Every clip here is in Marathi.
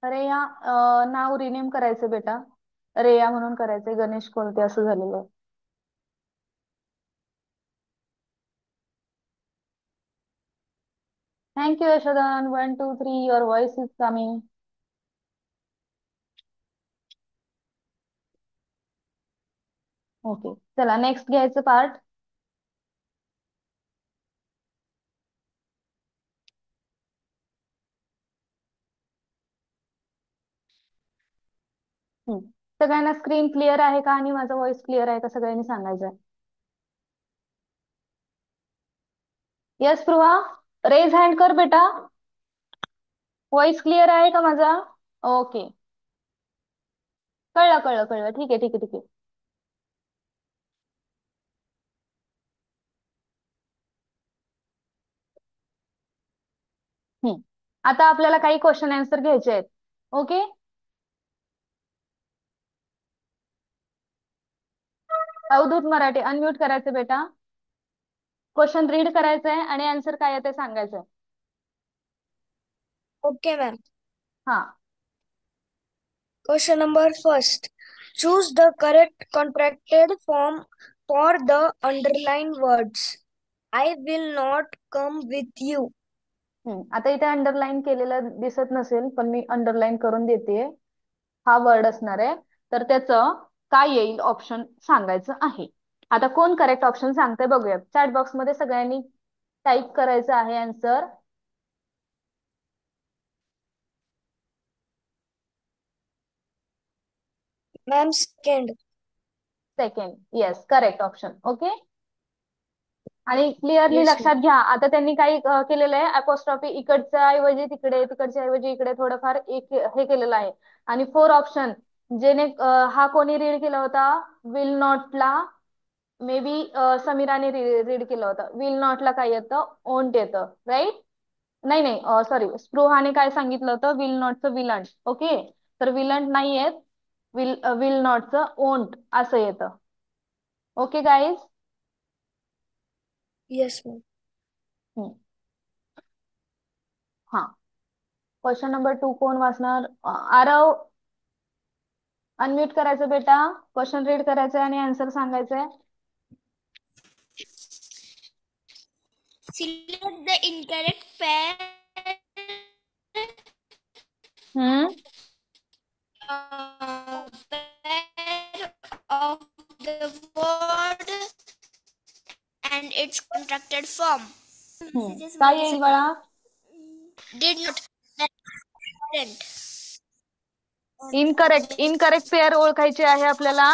रेया नाव रिनेम करायचं बेटा. रेया म्हणून करायचंय, गणेश कोलते असं झालेलं आहे. Thank you Yashodan. 1 2 3 your voice is coming. Okay, चला नेक्स्ट घ्यायचं पार्ट. सगळ्यांना स्क्रीन क्लिअर आहे का आणि माझा व्हॉइस क्लिअर आहे का सगळ्यांनी सांगायचं आहे. यस स्पृहा, रेज हँड कर बेटा. व्हॉइस क्लिअर आहे का माझा? ओके, कळलं कळलं कळलं. ठीक आहे ठीक आहे ठीक आहे. हम्म. आता आपल्याला काही क्वेश्चन आन्सर घ्यायचे आहेत. ओके, अवधूत मराठी अनम्यूट करायचं बेटा. क्वेश्चन रीड करायचं आहे आणि आन्सर काय आहे ते सांगायचं आहे. Okay ma'am. हाँ. Question number first. Choose the correct contracted form for the underlined words. I will not come with you. आता इथे अंडरलाईन केलेलं दिसत नसेल पण मी अंडरलाईन करून देते. हा वर्ड असणार आहे, तर त्याचं काय येईल ऑप्शन सांगायचं आहे. आता कोण करेक्ट ऑप्शन सांगते बघूया. चॅट बॉक्स मध्ये सगळ्यांनी टाईप करायचं आहे answer. Ma'am, second. Second, yes correct option. Okay, आणि क्लिअरली Yes, लक्षात ma'am. घ्या. आता त्यांनी काही केलेलं आहे, अपोस्ट्रॉफी इकडच्या ऐवजी तिकडे, तिकडच्या ऐवजी इकडे थोडंफार एक हे केलेलं आहे. आणि 4 ऑप्शन जेने हा कोणी रीड केला होता? विल नॉटला मे बी समीराने रीड केलं होतं. विल नॉटला काय येतं? ओंट येतं, राईट? नाही नाही, सॉरी, स्पृहाने काय सांगितलं होतं? विल नॉटचं विलंट. ओके, तर विलंट नाही येत, विल नॉटचं ओंट असं येतं. Okay guys. Yes, ma'am. हा, क्वेश्चन नंबर 2 कोण वाचणार? आरव, अनम्यूट करायचं बेटा. क्वेश्चन रीड करायचंय आणि आन्सर सांगायचंय. Select the incorrect pair हम्म pair of the word and its contracted form. Messages काय येईल बाळा? did not present. Incorrect. Incorrect pair ओळखायची आहे आपल्याला.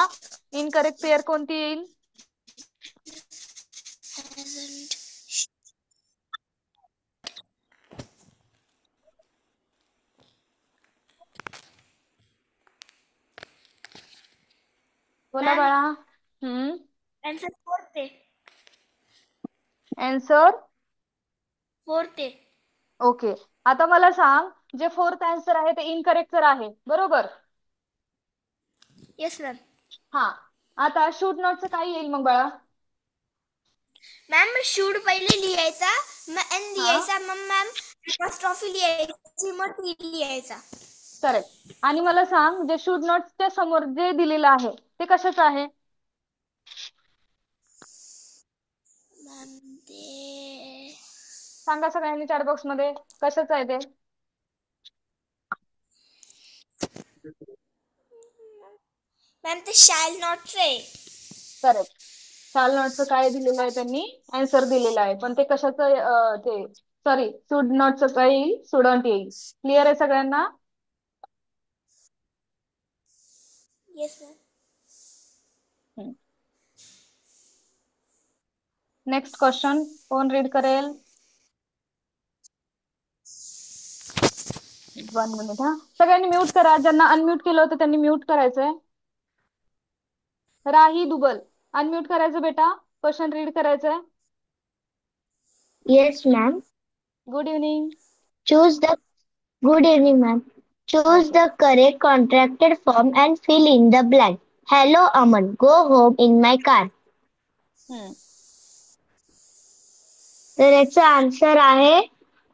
इनकरेक्ट पेअर कोणती येईल? Hasn't. बोला Ma'am, बाळा. answer fourth. Answer Fourth. Okay. आता मला सांग, जे फोर्थ आन्सर आहे ते इनकरेक्ट तर आहे, बरोबर? Yes, ma'am. हा, आता शूड नॉटचं काय येईल मग बाळा? मॅम शूड पहिले लिहायचा, मग एन हा, लिहायचा, मग मॅम अपॉस्ट्रॉफी लिहायची, मग टी लिहायचा. करेक्ट. आणि मला सांग, जे शूड नॉटच्या समोर जे दिलेलं आहे ते कशाचं आहे? मॅम ते सांगा सगळ्यांनी चॅट बॉक्स मध्ये, कशाचं आहे ते? मॅम ते शॅल नॉट आहे. करेक्ट. शाल नॉटचं काय दिलेलं आहे त्यांनी? आन्सर दिलेला आहे, पण ते कशाचं ते सॉरी, शुड नॉटचं काय येईल? स्टुडंट येईल. क्लिअर आहे सगळ्यांना? Yes ma'am. नेक्स्ट क्वेश्चन कोण रीड करेल? 1 मिनिट. हा, सगळ्यांनी म्यूट करा. ज्यांना अनम्यूट केलं होतं त्यांनी म्यूट करायचंय. राही दुबल, अनम्यूट करायचं बेटा. क्वेश्चन रीड करायचंय. Yes, ma'am. Good evening. Choose the Good evening, ma'am. Choose okay. the correct contracted form and fill in the blank. Hello, Aman. Go home in my car. तर याचा आन्सर आहे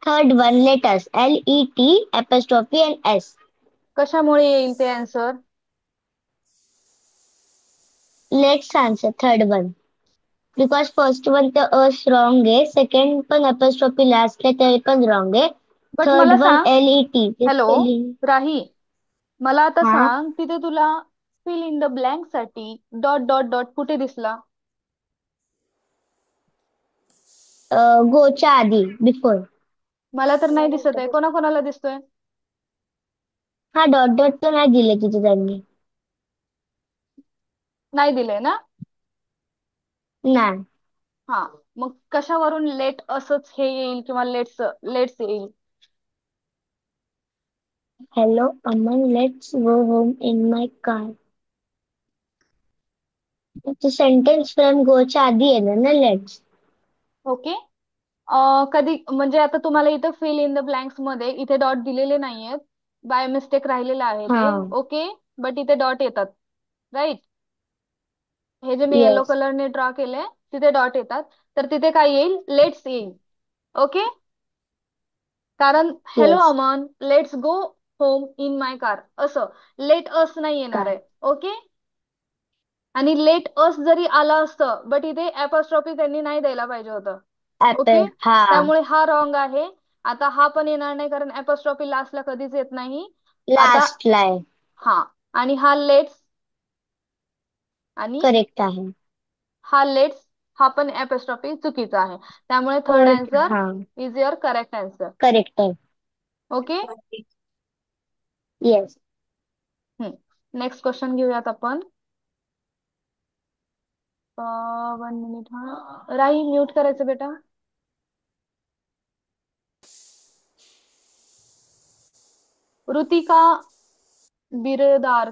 third one, letters LET apostrophe and S. कशामुळे येईल ते answer? Let's answer third one. Because first one तर अस रॉंग आहे. सेकंड पण अपॉस्ट्रोफी लास्ट आहे ते पण रॉंग आहे. बट थर्ड मला वन सांग, LET ते हॅलो स्पेलिंग. राही, मला आता हा सांग, तिथे तुला फिल इन द ब्लँक साठी डॉट डॉट डॉट कुठे दिसला? गोच्या आधी बिफोर. मला तर नाही दिसत आहे. कोणाकोणाला दिसतोय? हा डॉट डॉट तर नाही दिले तिथे त्यांनी. नाही दिलंय ना? नाही. हा, मग कशावरून लेट असंच हे येईल किंवा लेट्स लेट्स येईल? Hello Aman, let's go home in my car. तो सेंटेन्स फ्रॉम गोच्या आधी येणार ना लेट्स. ओके. कधी म्हणजे आता तुम्हाला इथं फिल इन द ब्लँक्स मध्ये इथे डॉट दिलेले नाहीयेत, बाय मिस्टेक राहिलेलं आहे हा ते. ओके, बट इथे डॉट येतात, राईट? हे जे मी येलो येस कलरने ड्रॉ केलंय तिथे डॉट येतात, तर तिथे काय येईल? लेट्स येईल. ओके, कारण hello yes Aman let's go home in my car असं लेट अस नाही येणार कार आहे. ओके, आणि लेट अस जरी आलं असतं बट इथे अपॉस्ट्रॉफी त्यांनी नाही द्यायला पाहिजे होतं. ओके, ऍपल हा त्यामुळे हा रॉंग आहे. आता हा पण येणार नाही कारण अपॉस्ट्रॉफी लास्टला कधीच येत नाही. आता लास्ट लाय हा, आणि हा लेट्स, आणि करेक्ट आहे. हा लेट्स, हा पण अपॉस्ट्रॉफी चुकीचा आहे. त्यामुळे थर्ड फोर्थ आन्सर हा is your correct answer. Correct आहे. Okay, yes. नेक्स्ट क्वेश्चन घेऊयात आपण. 1 मिनिट, हा राही म्यूट करायचं बेटा. ऋतिका बिरदार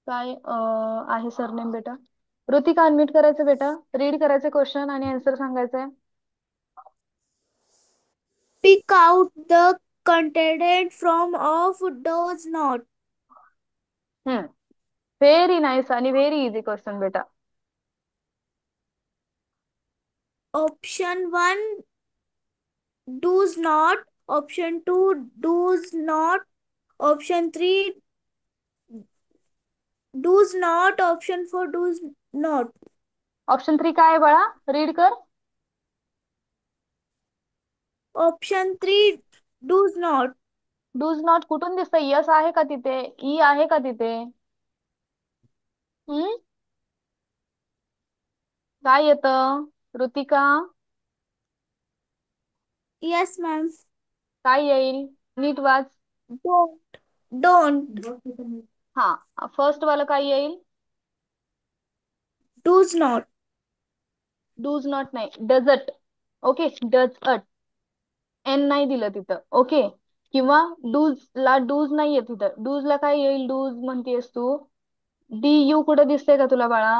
काय आहे सरनेम बेटा? ऋतिका अनम्यूट करायचं बेटा, रीड करायचे क्वेश्चन आणि आन्सर सांगायचंय. Pick out the content from of does not. Very nice आणि व्हेरी इझी क्वेश्चन बेटा. Option 1 does not. Option 2 does not. Option 3 does not. Option 4 does not. Option 3 काय आहे बाळा? रीड कर. Option 3 does not. Does not कुठून दिसतंय? यस आहे का तिथे? ई आहे का तिथे? हम्म, काय येतं ऋतिका? Yes, ma'am. काय येईल? नीट वाच. Don't. Don't. हा, फर्स्ट वाला काय येईल? Does not. डूज नॉट नाही, डझट. ओके, डझट, एन नाही दिलं तिथं. ओके, किंवा डूज ला डूज नाहीये तिथं. डूज ला काय येईल? डूज म्हणतेस तू. DU कुठं दिसतंय का तुला बाळा?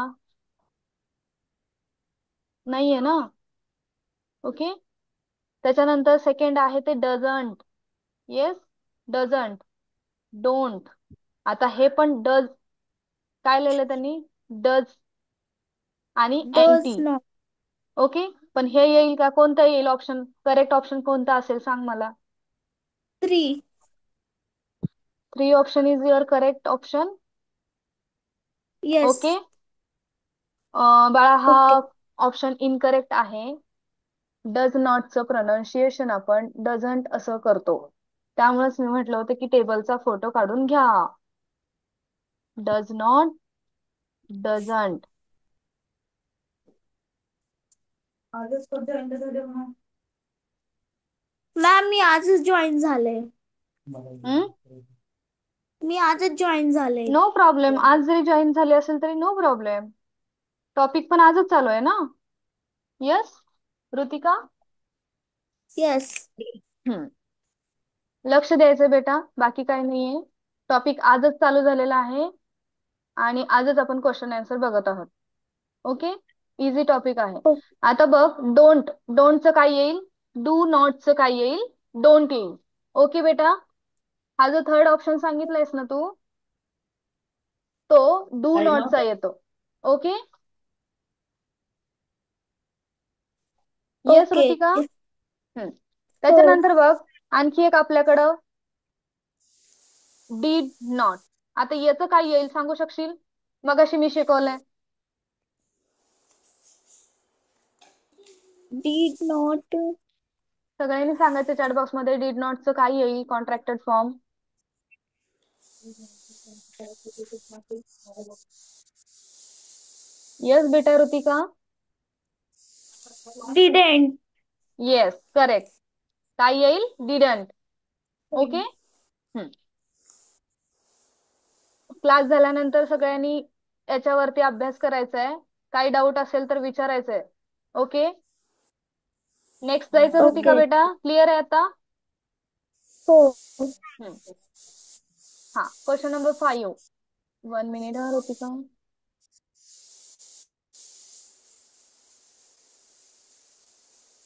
नाहीये ना. ओके, त्याच्यानंतर सेकंड आहे ते डझंट. Yes, doesn't, don't. आता हे पण डज, काय लिहिलं त्यांनी? डज आणि Does अँटी. not. ओके, पण हे येईल का? कोणतं येईल ऑप्शन? करेक्ट ऑप्शन कोणता असेल सांग मला. 3. 3 option is your correct option. Okay, Yes. बाळा हा Okay. ऑप्शन इनकरेक्ट आहे. डज नॉटचं प्रोनाऊन्सिएशन आपण डझंट असं करतो. त्यामुळेच मी म्हटलं होतं की टेबलचा फोटो काढून घ्या. Does not, doesn't. मॅम मी आजच जॉईन झाले. मी आजच जॉईन झाले. No problem. आज जरी जॉईन झाले असेल तरी नो प्रॉब्लेम. टॉपिक पण आजच चालू आहे ना. यस ऋतिका. येस. हम्म, लक्ष द्यायचं बेटा, बाकी काही नाहीये. टॉपिक आजच चालू झालेला आहे आणि आजच आपण क्वेश्चन आन्सर बघत आहोत. ओके, इझी टॉपिक आहे. आता बघ, डोंट, डोंटचं काय येईल? डू नॉटचं काय येईल? डोंट येईल. ओके बेटा, हा जो थर्ड ऑप्शन सांगितलायस ना तू, तो डू नॉटचा येतो. Okay, yes okay. ऋतिका. त्याच्यानंतर बघ, आणखी एक आपल्याकडं डीड नॉट. आता याचं काय येईल सांगू शकशील? मगाशी मी शिकवलंय. Did not. सगळ्यांनी सांगायचं चॅट बॉक्स मध्ये डीड नॉटचं काय येईल कॉन्ट्रॅक्टेड फॉर्म. येस बेटा ऋतिका. Didn't. Yes correct. काय येईल? डिडंट. ओके. क्लास झाल्यानंतर सगळ्यांनी याच्यावरती अभ्यास करायचा आहे. काही डाऊट असेल तर विचारायचंय. ओके. नेक्स्ट जायचं ऋतिका Okay. बेटा. क्लिअर आहे आता? हो. हा क्वेश्चन नंबर 5. 1 मिनिट हा ऋतिका.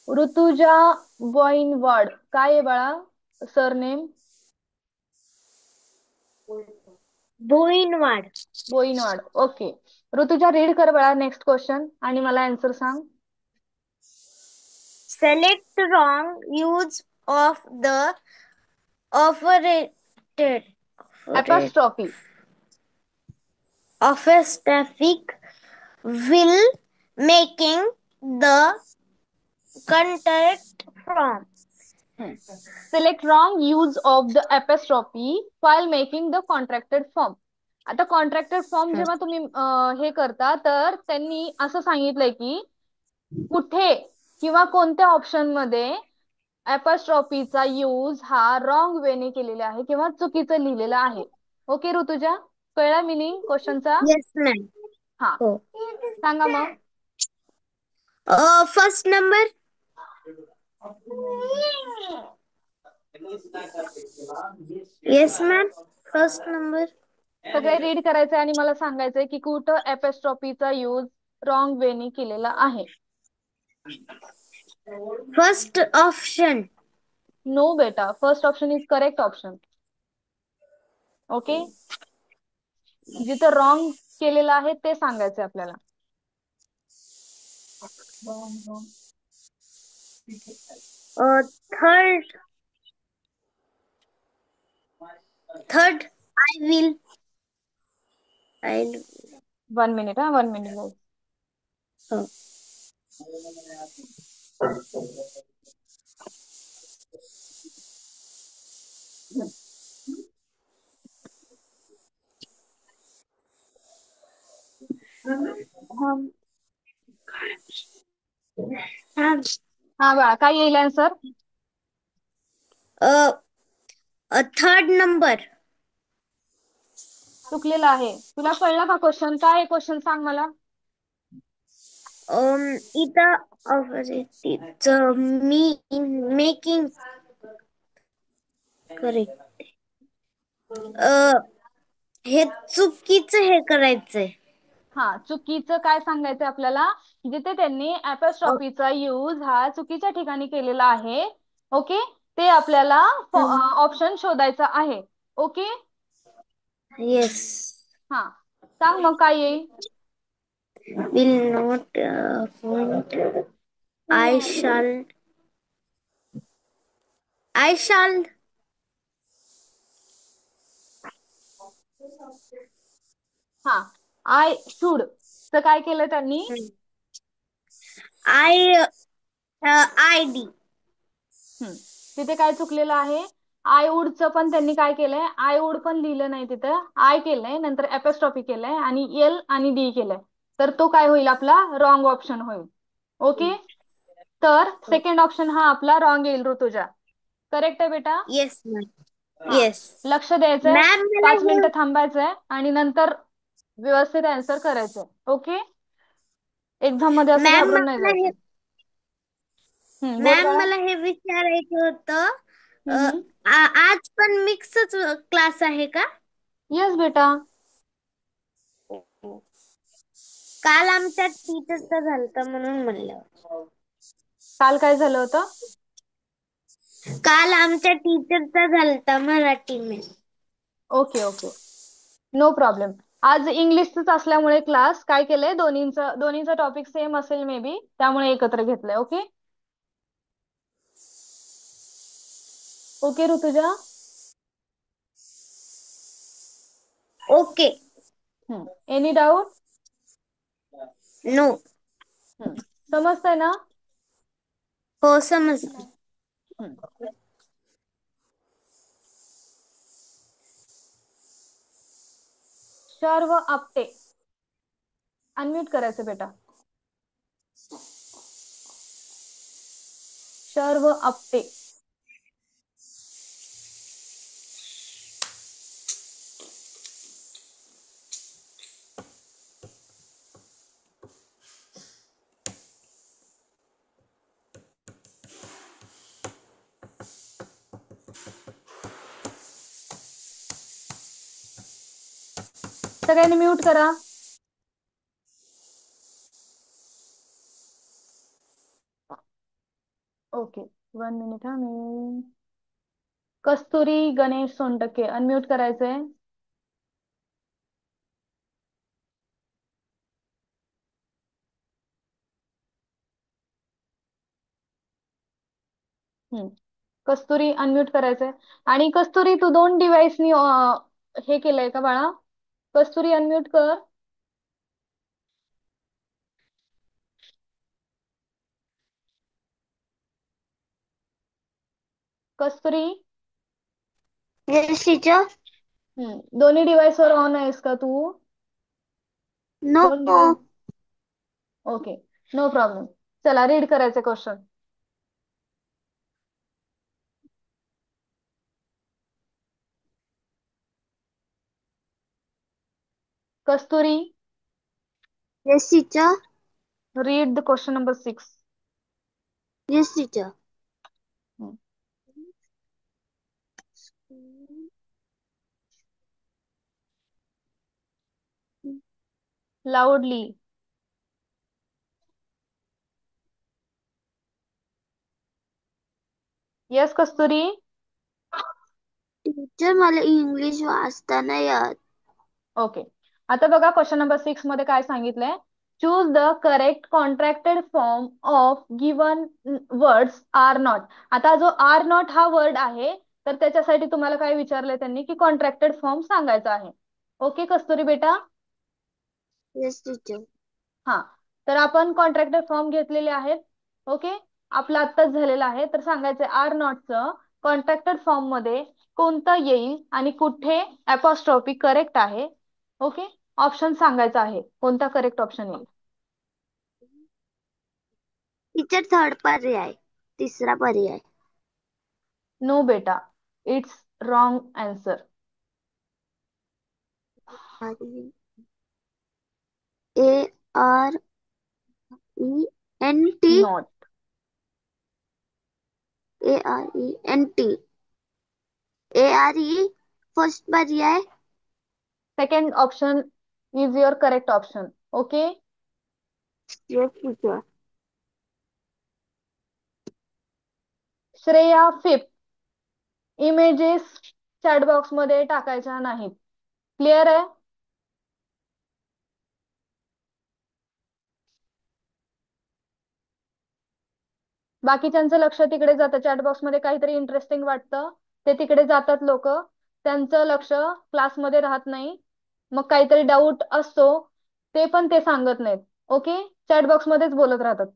ऋतुजा बॉइनवाड काय आहे बाळा surname? Boinward. Boinwad. Okay. Rutuja read कर बाळा नेक्स्ट क्वेश्चन आणि मला आन्सर सांग. Select wrong use of the operated Apostrophe. apostrophic will making the contact from. Select wrong use of the apostrophe while making the contracted form. आता कॉन्ट्रॅक्टेड फॉर्म जेव्हा तुम्ही हे करता तर त्यांनी असं सांगितलंय की कुठे किंवा कोणत्या ऑप्शन मध्ये अपॉस्ट्रॉफीचा यूज हा रॉंग वेने केलेला आहे किंवा चुकीचं लिहिलेलं आहे. ओके ऋतुजा कळला मिनिंग क्वेश्चनचा? Yes, ma'am. हा हो. सांगा मग. First number. Yes, ma'am. First number. सगळे रीड करायचंय आणि मला सांगायचंय की कुठं अपॉस्ट्रॉफीचा यूज रॉंग वेने केलेला आहे. First option. नो बेटा first option is correct option. Okay. जिथं रॉंग केलेलं आहे ते सांगायचंय आपल्याला. Third. I will. I'll. 1 minute हा 1 मिनिट. Oh. हा बाळा काय येईल आन्सर? Third number. चुकलेला आहे. तुला कळला का क्वेश्चन? काय आहे क्वेश्चन सांग मला. इथं opposite me making करेक्ट. हे चुकीचं हे करायचंय. हा चुकीचं काय सांगायचं आपल्याला? जिथे त्यांनी अपॉस्ट्रॉफीचा यूज हा चुकीच्या ठिकाणी केलेला आहे. ओके. ते आपल्याला ऑप्शन शोधायचा आहे. ओके. येस. हा सांग मग काय येईल? will not I shall हा आय शुड तर काय केलं त्यांनी? ID. तिथे काय चुकलेलं आहे? आय वुडचं पण त्यांनी काय केलंय? आय वुड पण लिहिलं नाही तिथं. आय केलंय नंतर अपॉस्ट्रॉफी केलंय आणि एल आणि डी केलंय. तर तो काय होईल आपला रॉंग ऑप्शन होईल. ओके. तर सेकंड ऑप्शन हा आपला रॉंग येईल ऋतुजा. करेक्ट आहे बेटा? Yes ma'am. येस. लक्ष द्यायचंय. मॅम 5 मिनिटं थांबायचंय आणि नंतर व्यवस्थित आन्सर करायचंय. ओके. एक्झाम मध्ये असं घाबरून नाही जायचं. मॅम मला हे विचारायचं होतं आज पण मिक्सच क्लास आहे का? येस बेटा. काल आमच्या टीचरचा झालता म्हणून म्हणलं. काल काय झालं होतं? काल आमच्या टीचरचा झालता मराठी में. Okay okay no problem. आज इंग्लिशच असल्यामुळे क्लास काय केलंय दोन्हीचा टॉपिक सेम असेल मे बी त्यामुळे एकत्र घेतलंय. Okay. Okay Rutuja. Okay. Any doubt? No. समजतंय ना? हो, समजलं. शर्व आपटे, अनम्यूट करायचं बेटा. शर्व आपटे. सगळ्यांनी म्यूट करा. ओके, 1 मिनिट हा. मी कस्तुरी गणेश सोनटके, अनम्यूट करायचंय. कस्तुरी अनम्यूट करायचंय. आणि कस्तुरी तू 2 डिव्हाइसनी हे केलंय का बाळा? कस्तुरी अनम्यूट कर. Kasturi, Yes, teacher. दोन्ही डिव्हाइस वर ऑन आहेस का तू? No. 2 device. Okay, no problem. चला रीड करायचे question. Kasturi, Yes, teacher. read the question number 6. Yes, teacher. Loudly. Yes, Kasturi. Teacher मला इंग्लिश वाचता नाही येत. ओके, आता बघा क्वेश्चन नंबर 6 मध्ये काय सांगितलंय. Choose the correct contracted form of given words are not. आता जो आर नॉट हा वर्ड आहे, तर त्याच्यासाठी तुम्हाला काय विचारलंय त्यांनी की कॉन्ट्रॅक्टेड फॉर्म सांगायचा आहे. ओके कस्तुरी बेटा. Yes teacher. हा, तर आपण कॉन्ट्रॅक्टेड फॉर्म घेतलेले आहेत. ओके, आपला आत्ताच झालेला आहे. तर सांगायचं आर नॉटचं कॉन्ट्रॅक्टेड फॉर्म मध्ये कोणतं येईल आणि कुठे अपॉस्ट्रॉफी करेक्ट आहे. ओके, ऑप्शन सांगायचा आहे, कोणता करेक्ट ऑप्शन येईल. टीचर थर्ड पर्याय, तिसरा पर्याय. नो बेटा, it's wrong answer. ARENT. Not. ARENT. ARE first पर्याय. Second option is your correct option. Okay. Yes teacher. Shreya fifth, images chat box मध्ये टाकायच्या नाहीत. क्लिअर आहे? बाकीच्यांचं लक्ष तिकडे जातं, चॅटबॉक्स मध्ये काहीतरी इंटरेस्टिंग वाटतं ते तिकडे जातात लोक, त्यांचं लक्ष क्लासमध्ये राहत नाही. मग काहीतरी डाऊट असतो ते पण ते सांगत नाहीत. ओके, चॅटबॉक्स मध्येच बोलत राहतात.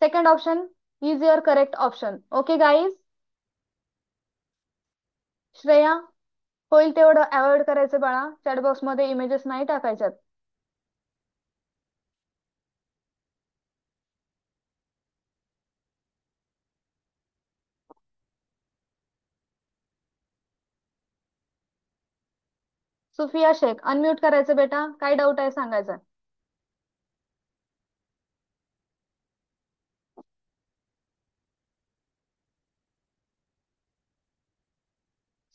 Second option is your correct option. Okay guys. Shreya, होईल तेवढं अवॉइड करायचं बाळा, चॅटबॉक्स मध्ये इमेजेस नाही टाकायच्यात. सुफिया शेख, अनम्यूट करायचं बेटा, काय डाऊट आहे सांगायचं.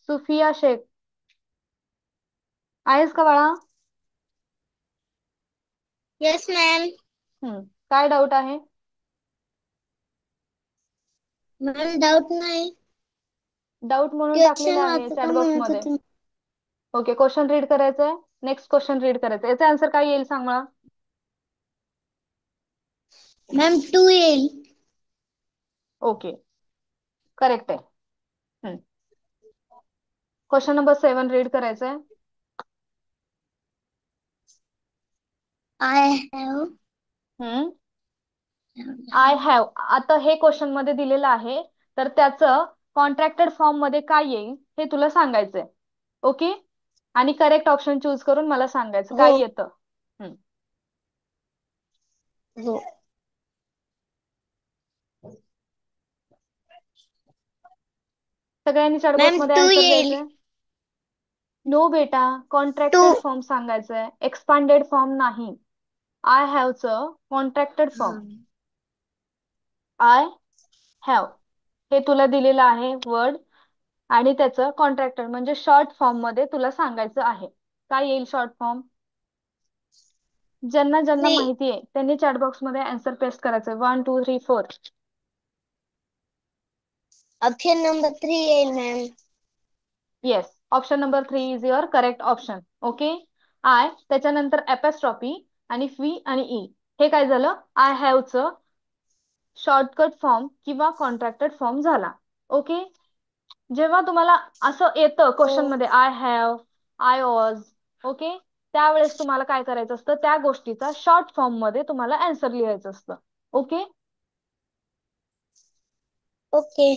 सुफिया शेख, आहेस का बाळा? Yes ma'am. काय डाऊट आहे? मॅम डाऊट नाही. डाऊट म्हणून टाकलेलं क्वेश्चन आहे वाचू का चॅटबॉक्स म्हणत मध्ये. होते. ओके, क्वेश्चन रीड करायचंय. नेक्स्ट क्वेश्चन रीड करायचं. याचा आन्सर काय येईल सांग मला. मॅम 2 येईल. ओके, करेक्ट आहे. क्वेश्चन नंबर 7 रीड करायचंय. I have I have. आता हे क्वेश्चन मध्ये दिलेलं आहे, तर त्याचं कॉन्ट्रॅक्टेड फॉर्म मध्ये काय येईल हे तुला सांगायचंय. ओके. आणि करेक्ट ऑप्शन चूज करून मला सांगायचं काय हो येतं. हो सगळ्यांनी चॅटबॉक्स मॅम मध्ये 2 आन्सर येईल. द्यायचंय. नो बेटा, 2 कॉन्ट्रॅक्टेड फॉर्म सांगायचंय, एक्सपांडेड फॉर्म नाही. आय हॅवचं कॉन्ट्रॅक्टेड फॉर्म. आय हॅव हे तुला दिलेलं आहे वर्ड, आणि त्याचं कॉन्ट्रॅक्टेड म्हणजे शॉर्ट फॉर्म मध्ये तुला सांगायचं आहे. काय येईल शॉर्ट फॉर्म? ज्यांना ज्यांना 3 माहिती आहे त्यांनी चॅटबॉक्स मध्ये आन्सर पेस्ट करायचं. 1 2 3 4. ऑप्शन नंबर 3 येईल ma'am. Yes, option number 3 is your correct option. Okay. I त्याच्यानंतर ॲपॉस्ट्रॉफी आणि व्ही आणि ई. हे काय झालं? आय हॅवचं शॉर्टकट फॉर्म किंवा कॉन्ट्रॅक्टेड फॉर्म झाला. ओके. जेव्हा तुम्हाला असं येतं क्वेश्चन मध्ये I have, I was, okay, त्यावेळेस तुम्हाला काय करायचं असतं, त्या गोष्टीचा शॉर्ट फॉर्म मध्ये तुम्हाला आन्सर लिहायचं असतं. ओके. ओके.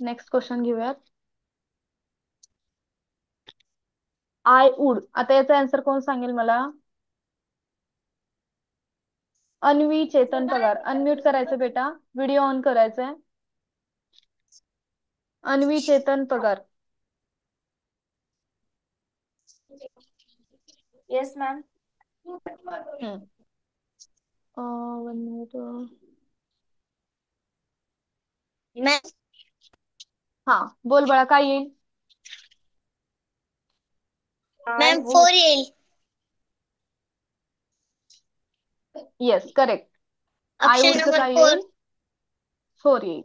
नेक्स्ट क्वेश्चन घेऊयात. I would. आता याचा आन्सर कोण सांगेल मला? अन्वी चेतन पगार. अनम्यूट करायचं बेटा, व्हिडिओ ऑन करायचंय. अन्वी चेतन पगार. Yes ma'am. 1 मिनिट. मॅम हा, बोल बाळा, काय येईल? मॅम 4 येईल. Yes, correct. आय ऑप्शन वुडचं नंबर काय 4. येईल? 4 येईल.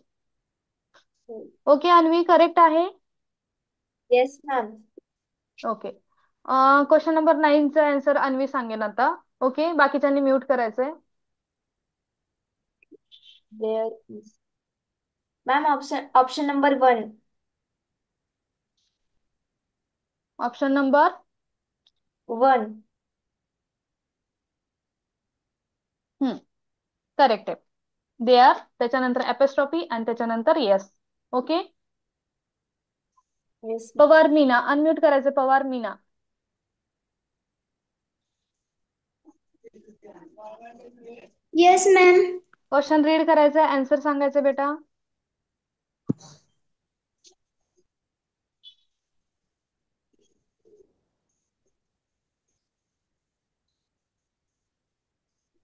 ओके अन्वी, करेक्ट आहे. Yes ma'am. Okay. Question number 9चा आन्सर अन्वी सांगेन आता. ओके, बाकीच्यांनी म्यूट करायचंय. There is. Ma'am option number 1. Option number 1. Correct आहे. देअर त्याच्यानंतर ॲपॉस्ट्रॉफी आणि त्याच्यानंतर yes. Okay. Yes ma'am. Pawar Meena. Unmute करायचं. Pawar Meena. Yes ma'am. Question read करायचं, आन्सर सांगायचं बेटा.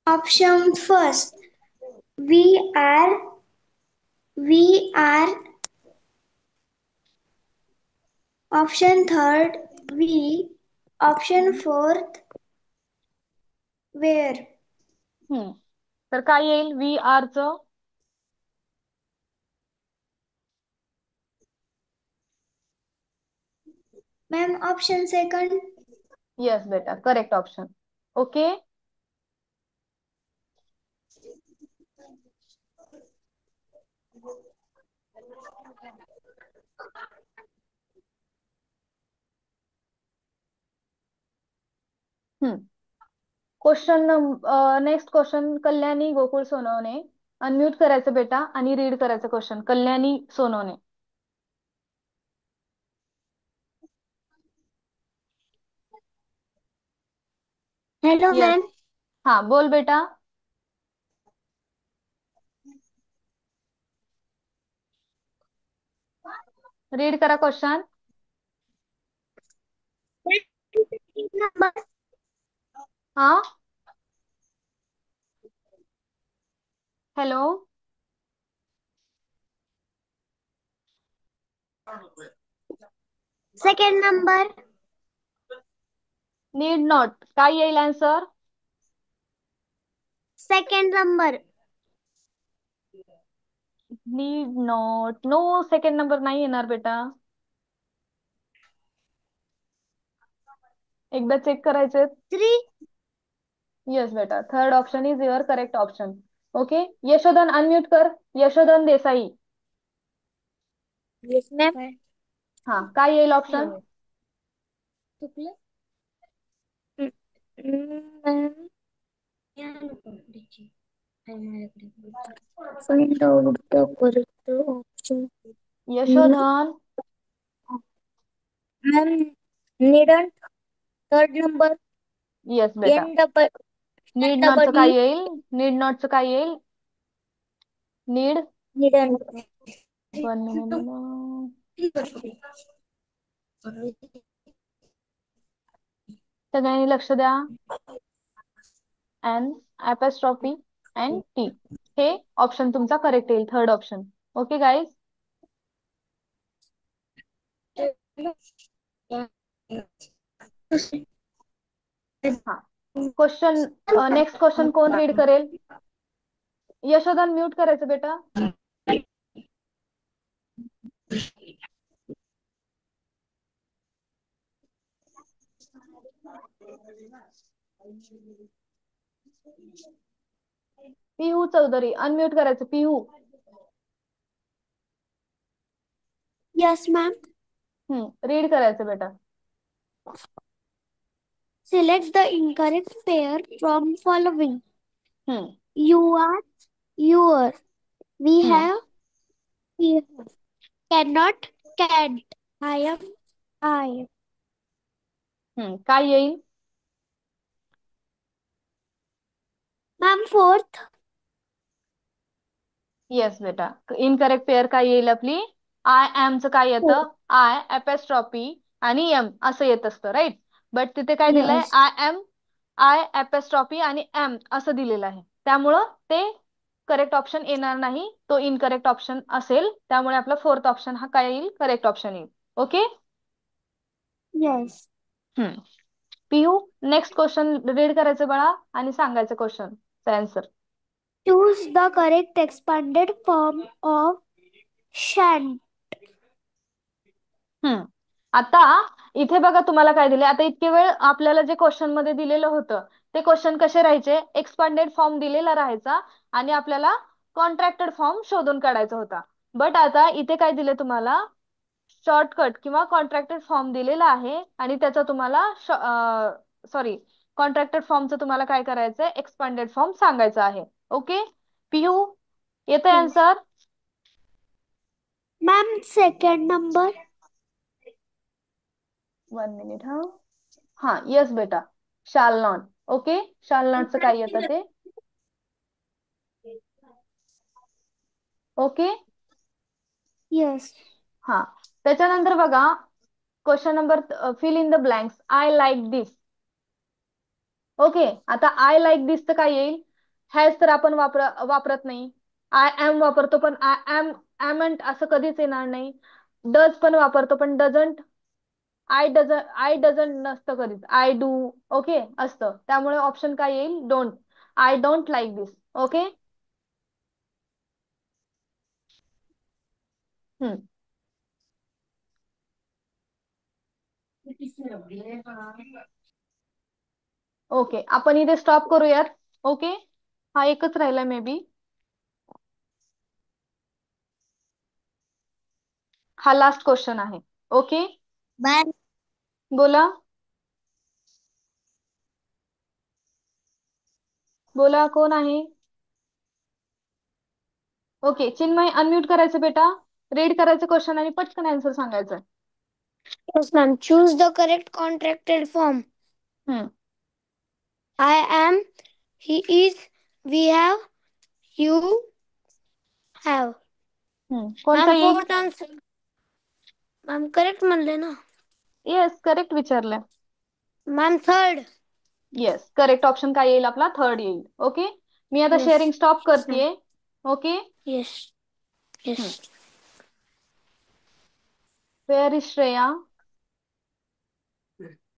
Option first we R. Option third we. Option fourth were. तर काय येईल वी आरचं? Ma'am option second. येस बेटा, correct option. Okay. Question next question Kalyani Gokul Sonawane. Unmute करायचं बेटा आणि रीड करायचं question. Kalyani Sonawane. Hello yes. Ma'am. हा, बोल बेटा. रीड करा क्वेश्चन. नंबर हा, hello. Second number. Need not. काय येईल answer? Second number. Need not. No, second number नाही येणार बेटा. एकदा चेक करायचे. 3. येस बेटा, third option is your correct option. Okay. Yashodhan unmute कर. यशोधन देसाई. Yes ma'am. हा, काय येईल option? Find out the correct option. Yashodhan. Ma'am, needn't third number yes बेटा. N double नीड N नॉटचं double काय E येईल? नीड नॉटचं काय येईल? नीड. needn't. 1 minute. सगळ्यांनी लक्ष द्या. एन अपॉस्ट्रॉफी एन टी, हे ऑप्शन तुमचा करेक्ट येईल, थर्ड ऑप्शन. Okay guys. हा, क्वेश्चन, नेक्स्ट क्वेश्चन कोण रीड करेल? यशोधन म्यूट करायचं बेटा. पिहू चौधरी अनम्यूट करायचं. पिहू. Yes, ma'am. रीड करायचं बेटा. Select the incorrect pair from following. हम्म. You are, your. We हम्म. have, we have. Cannot, can't. I am, I. काय येईल? Ma'am, fourth. येस बेटा. इनकरेक्ट पेअर काय येईल आपली? आय एमचं काय येतं? आय अपॉस्ट्रॉफी आणि एम असं येत असतं, राईट. बट तिथे काय दिलंय? Yes. I am, I apostrophe आणि एम असं दिलेलं आहे. त्यामुळं ते करेक्ट ऑप्शन येणार नाही, तो इनकरेक्ट ऑप्शन असेल. त्यामुळे आपला फोर्थ ऑप्शन हा काय येईल? Correct option okay. ओके. Yes. Piyu, next question read करायचं बाळा आणि सांगायचं क्वेश्चनचा answer. Choose the correct expanded form of shan't. आता इथे बघा तुम्हाला काय दिले. आता इतके वेळ आपल्याला जे क्वेश्चन मध्ये दिलेलं होतं ते क्वेश्चन कसे राहायचे? एक्सपांडेड फॉर्म दिलेला राहायचा आणि आपल्याला कॉन्ट्रॅक्टेड फॉर्म शोधून काढायचा होता. बट आता इथे काय दिले तुम्हाला? शॉर्टकट किंवा कॉन्ट्रॅक्टेड फॉर्म दिलेला आहे आणि त्याचा तुम्हाला सॉरी, कॉन्ट्रॅक्टेड फॉर्मचं तुम्हाला काय करायचंय? एक्सपांडेड फॉर्म सांगायचा आहे. ओके. पियू, येतोय Yes. Answer? Ma'am, second number. 1 minute. हा, येस बेटा. Shall not. ओके. शाल नॉटचं काय येतं ते? ओके. Yes. हा, त्याच्यानंतर बघा question number, fill in the blanks. I like this. Okay. आता आय लाईक दिस तर काय येईल? हॅज तर आपण वापरत नाही. आय एम वापरतो पण आय एम, एमंट असं कधीच येणार नाही. डज पण वापरतो पण डझंट. आय डझंट नसतं कधीच. I do. ओके असतं. त्यामुळे ऑप्शन काय येईल? Don't. I don't like this. Okay. Okay, आपण इथे स्टॉप करूयात. ओके. हा एकच राहिला मे बी. हा लास्ट क्वेश्चन आहे. ओके. मॅम, बोला. बोला, कोण आहे? ओके. चिन्मय अनम्यूट करायचं बेटा. रीड करायचं क्वेश्चन आणि पटकन आन्सर सांगायचं. Yes, ma'am. Choose the correct contracted form. I am, he is, we have, you have. कोणता Ma'am, येईल? fourth answer. Ma'am, correct म्हणले ना. येस, करेक्ट विचारलंय. Ma'am, third. Yes, correct option काय येईल आपला? थर्ड येईल. ओके. मी आता Yes. शेअरिंग स्टॉप करतेय. Okay. Yes. Yes. Where is Shreya?